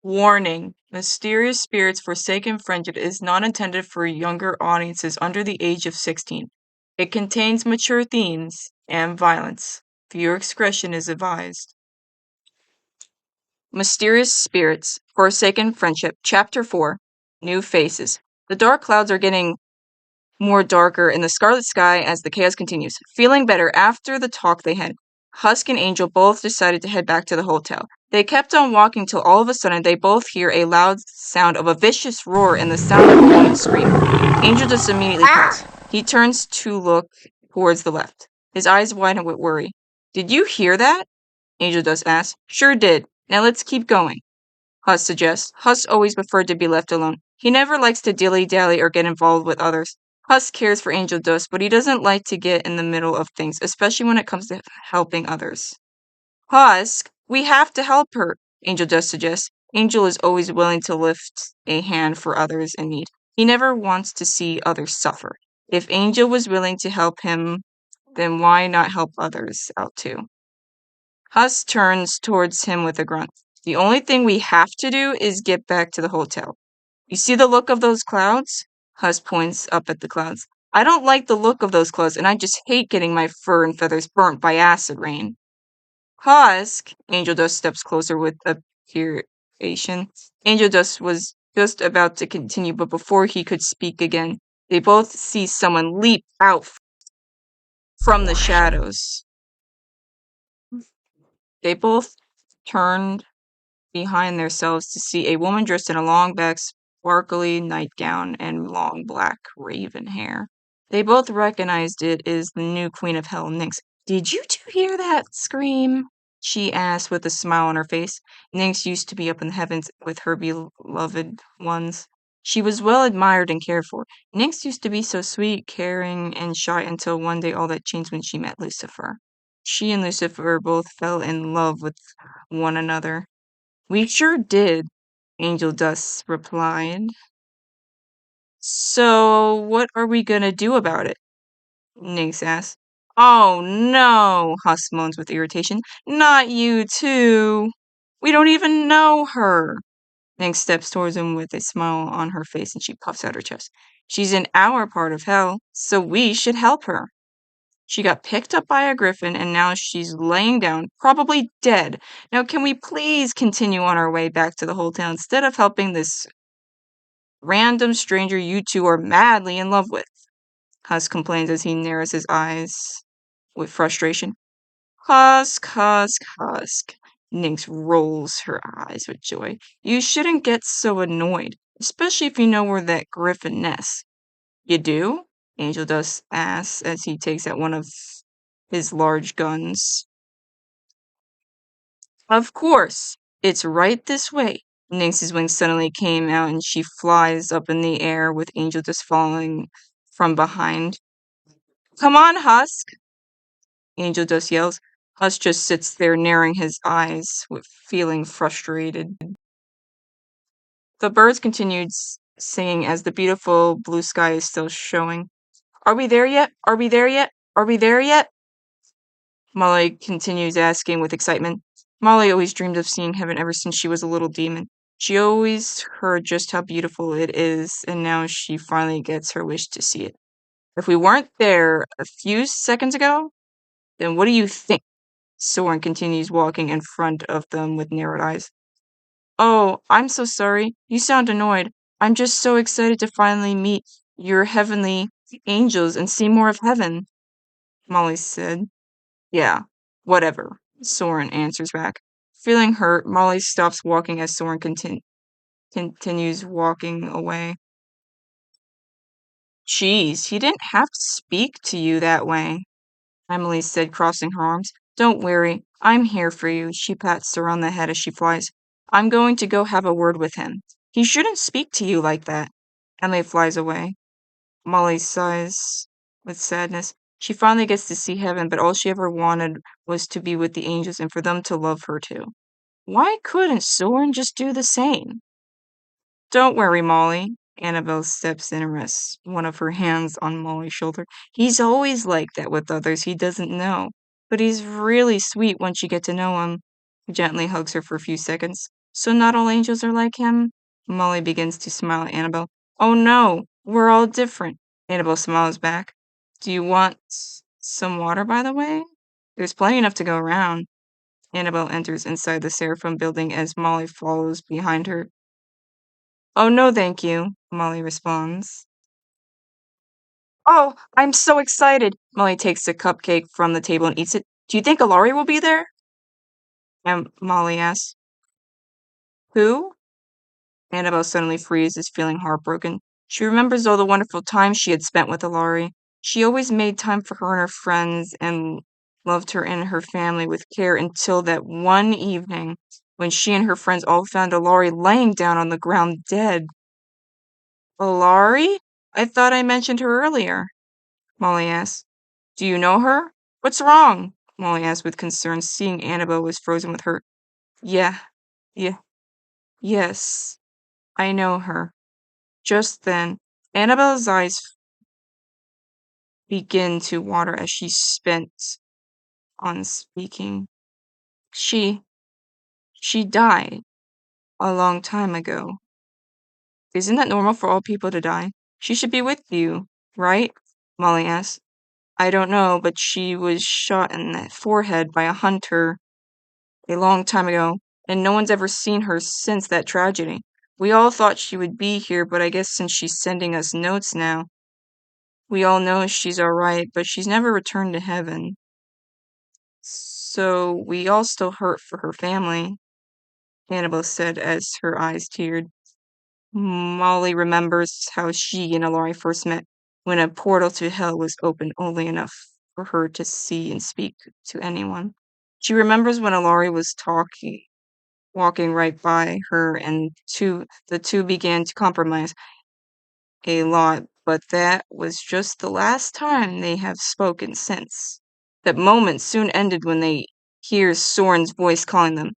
Warning: Mysterious Spirits Forsaken Friendship is not intended for younger audiences under the age of 16. It contains mature themes and violence. Viewer discretion is advised. Mysterious Spirits Forsaken Friendship, Chapter 4, New Faces. The dark clouds are getting more darker in the scarlet sky as the chaos continues. Feeling better after the talk they had, Husk and Angel both decided to head back to the hotel. They kept on walking till all of a sudden they both hear a loud sound of a vicious roar and the sound of a woman's scream. Angel just immediately pauses. He turns to look towards the left. His eyes widen with worry. "Did you hear that?" Angel Dust asks. "Sure did. Now let's keep going," Husk suggests. Husk always preferred to be left alone. He never likes to dilly-dally or get involved with others. Husk cares for Angel Dust, but he doesn't like to get in the middle of things, especially when it comes to helping others. "Husk, we have to help her," Angel Dust suggests. Angel is always willing to lift a hand for others in need. He never wants to see others suffer. If Angel was willing to help him, then why not help others out too? Husk turns towards him with a grunt. "The only thing we have to do is get back to the hotel. You see the look of those clouds?" Husk points up at the clouds. "I don't like the look of those clouds, and I just hate getting my fur and feathers burnt by acid rain." "Husk!" Angel Dust steps closer with appreciation. Angel Dust was just about to continue, but before he could speak again, they both see someone leap out from the shadows. They both turned behind themselves to see a woman dressed in a long black sparkly nightgown and long black raven hair. They both recognized it as the new Queen of Hell, Nyx. "Did you two hear that scream?" she asked with a smile on her face. Nyx used to be up in the heavens with her beloved ones. She was well admired and cared for. Nyx used to be so sweet, caring, and shy until one day all that changed when she met Lucifer. She and Lucifer both fell in love with one another. "We sure did," Angel Dust replied. "So, what are we gonna do about it?" Nix asked. "Oh no," Husk moans with irritation. "Not you too. We don't even know her." Nix steps towards him with a smile on her face and she puffs out her chest. "She's in our part of hell, so we should help her. She got picked up by a griffin and now she's laying down, probably dead. Now can we please continue on our way back to the hotel instead of helping this random stranger you two are madly in love with?" Husk complains as he narrows his eyes with frustration. "Husk, Husk, Husk." Nynx rolls her eyes with joy. "You shouldn't get so annoyed, especially if you know where that griffin nests." "You do?" Angel Dust asks as he takes out one of his large guns. "Of course. It's right this way." Nynx's wings suddenly came out and she flies up in the air with Angel Dust following from behind. "Come on, Husk!" Angel Dust yells. Husk just sits there narrowing his eyes with feeling frustrated. The birds continued singing as the beautiful blue sky is still showing. "Are we there yet? Are we there yet? Are we there yet?" Molly continues asking with excitement. Molly always dreamed of seeing heaven ever since she was a little demon. She always heard just how beautiful it is, and now she finally gets her wish to see it. "If we weren't there a few seconds ago, then what do you think?" Soren continues walking in front of them with narrowed eyes. "Oh, I'm so sorry. You sound annoyed. I'm just so excited to finally meet your heavenly angels and see more of heaven," Molly said. "Yeah, whatever," Soren answers back. Feeling hurt, Molly stops walking as Soren continues walking away. "Geez, he didn't have to speak to you that way," Emily said, crossing her arms. "Don't worry, I'm here for you." She pats her on the head as she flies. "I'm going to go have a word with him. He shouldn't speak to you like that." Emily flies away. Molly sighs with sadness. She finally gets to see heaven, but all she ever wanted was to be with the angels and for them to love her too. Why couldn't Soren just do the same? Don't worry, Molly. Annabelle steps in and rests one of her hands on Molly's shoulder. He's always like that with others he doesn't know, but he's really sweet once you get to know him. He gently hugs her for a few seconds. So not all angels are like him? Molly begins to smile at Annabelle. Oh no, we're all different. Annabelle smiles back. Do you want some water, by the way? There's plenty enough to go around. Annabelle enters inside the Seraphim building as Molly follows behind her. Oh, no, thank you, Molly responds. Oh, I'm so excited. Molly takes a cupcake from the table and eats it. Do you think Alari will be there? And Molly asks, who? Annabelle suddenly freezes, feeling heartbroken. She remembers all the wonderful time she had spent with Alari. She always made time for her and her friends and loved her and her family with care until that one evening when she and her friends all found Alari laying down on the ground dead. Alari? I thought I mentioned her earlier, Molly asked. Do you know her? What's wrong? Molly asked with concern, seeing Annabelle was frozen with hurt. Yeah, yeah, yes, I know her. Just then, Annabelle's eyes begin to water as she spent on speaking. She, she died a long time ago. Isn't that normal for all people to die? She should be with you, right? Molly asked. I don't know, but she was shot in the forehead by a hunter a long time ago, and no one's ever seen her since that tragedy. We all thought she would be here, but I guess since she's sending us notes now, we all know she's alright, but she's never returned to heaven. So we all still hurt for her family, Annabelle said as her eyes teared. Molly remembers how she and Alari first met when a portal to hell was open only enough for her to see and speak to anyone. She remembers when Alari was walking right by her, and the two began to compromise a lot, but that was just the last time they have spoken since. That moment soon ended when they hear Soren's voice calling them.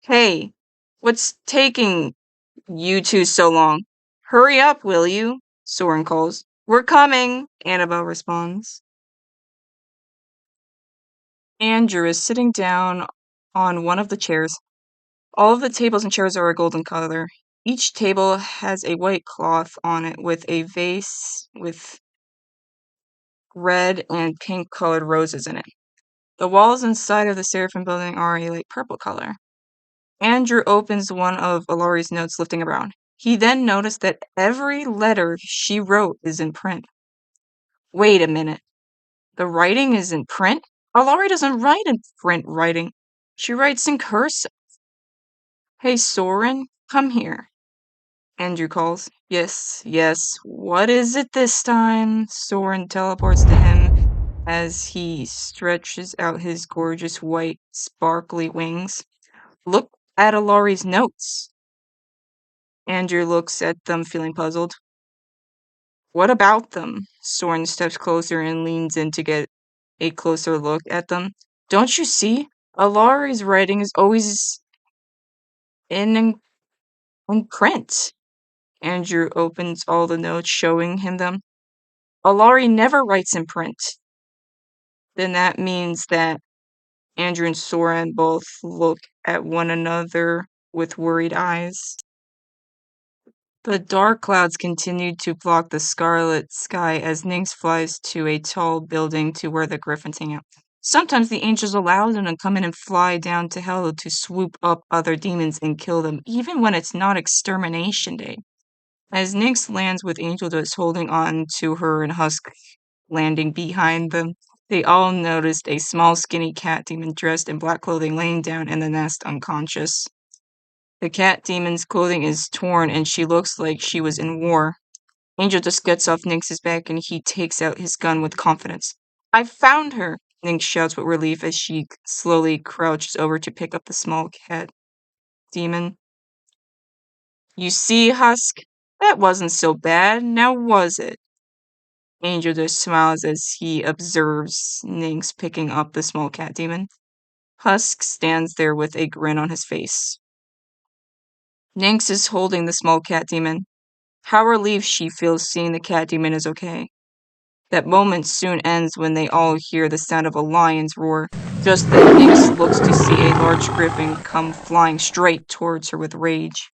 Hey, what's taking you two so long? Hurry up, will you? Soren calls. We're coming, Annabelle responds. Andrew is sitting down on one of the chairs. All of the tables and chairs are a golden color. Each table has a white cloth on it with a vase with red and pink colored roses in it. The walls inside of the Seraphim building are a light purple color. Andrew opens one of Alari's notes, lifting a brow. He then noticed that every letter she wrote is in print. Wait a minute. The writing is in print? Alari doesn't write in print writing. She writes in cursive. Hey, Soren, come here. Andrew calls. Yes, yes. What is it this time? Soren teleports to him as he stretches out his gorgeous white, sparkly wings. Look at Alari's notes. Andrew looks at them, feeling puzzled. What about them? Soren steps closer and leans in to get a closer look at them. Don't you see? Alari's writing is always in, in print. Andrew opens all the notes, showing him them. Alari never writes in print. Then that means that Andrew and Soren both look at one another with worried eyes. The dark clouds continued to block the scarlet sky as Nynx flies to a tall building to where the griffins hang out. Sometimes the angels allow them to come in and fly down to hell to swoop up other demons and kill them, even when it's not extermination day. As Nynx lands with Angel Dust holding on to her and Husk landing behind them, they all noticed a small skinny cat demon dressed in black clothing laying down in the nest unconscious. The cat demon's clothing is torn and she looks like she was in war. Angel just gets off Nynx's back and he takes out his gun with confidence. I found her! Nynx shouts with relief as she slowly crouches over to pick up the small cat demon. You see, Husk? That wasn't so bad, now was it? Angel just smiles as he observes Nynx picking up the small cat demon. Husk stands there with a grin on his face. Nynx is holding the small cat demon. How relieved she feels seeing the cat demon is okay. That moment soon ends when they all hear the sound of a lion's roar. Just then, Nynx looks to see a large griffin come flying straight towards her with rage.